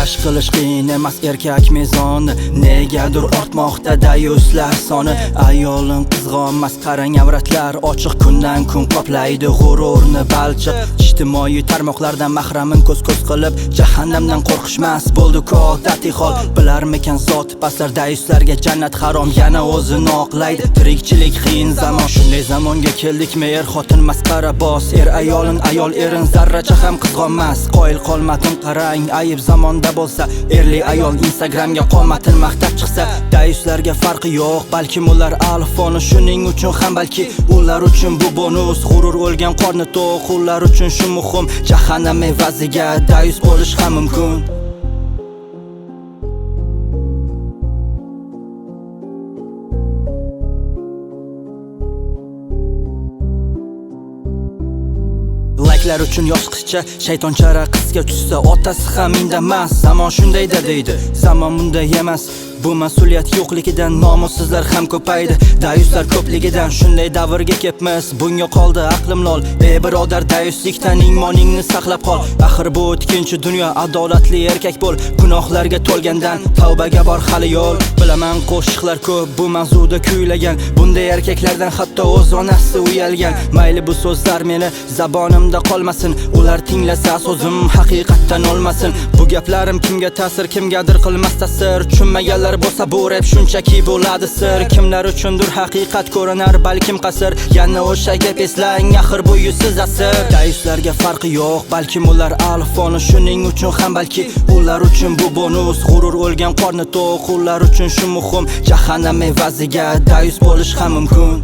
Kashf qilish qiyin emas erkak mezoni, negadir ortmoqda dayuslar soni. Ayolim qizg'onmas qarang avratlar, ochiq kundan kun qoplaydi g'ururni balchiq. Ijtimoiy tarmoqlardan mahramin ko'z-ko'z qilib, jahannamdan qo'rqishmas bo'ldi-ku odatiy hol. Bilarmikan zot paslar dayuslarga jannat harom, yana o'zini oqlaydi. Tirikchilik qiyin zamon, shunday zamonga keldikmi? Er xotin masxara bos, er ayolin, ayol erin zarracha ham qizg'onmas. Qoyil qolmadim qarang, ayib zamonda bo'lsa, erli ayol Instagramga qomatin maqtab chiqsa, dayuslarga farqi yo'q, balkim ular alfoni. Shuning uchun ham balki ular uchun bu bonus. G'urur o'lgan qorni to'q, ular uchun shu muhim. Jahannam evaziga dayus bo'lish ham mumkin. Like'lar uchun yosh qizcha shaytoncha raqsga tushsa, otasi ham indamas. Zamon shundayda deydi, zamon bunday emas. Bu mas'uliyat yo'qligidan nomussizlar ham ko'paydi. Dayuslar ko'pligidan shunday davrga kelibmiz. Bunga qoldi aqlim lol. Ey birodar, dayuslikdan iymoningni saqlab qol. Axir bu ikkinchi dunyo, adolatli erkak bo'l. Gunohlarga to'lgandan tavbaga bor hali yo'l. Bilaman qo'shiqlar ko'p bu mavzuda kuylagan, bunday erkaklardan hatto o'z onasi uyalgan. Mayli bu so'zlar meni zabonimda qolmasin, ular tinglasa so'zim haqiqatdan olmasin. Bu gaplarim kimga ta'sir, kimgadir qilmas ta'sir. Tushunmaganlar bo'lsa bu rap shunchaki bo'ladi sir. Kimlar uchundir haqiqat ko'rinar balkim qasr. Yana o'sha gap eslang, axir bu yuzsiz asr. Dayuslarga farqi yo'q, balkim ular alfoni. Shuning uchun ham balki ular uchun bu bonus. G'urur o'lgan qorni to'q, ular uchun shu muhim. Jahannam evaziga dayus bo'lish ham mumkin.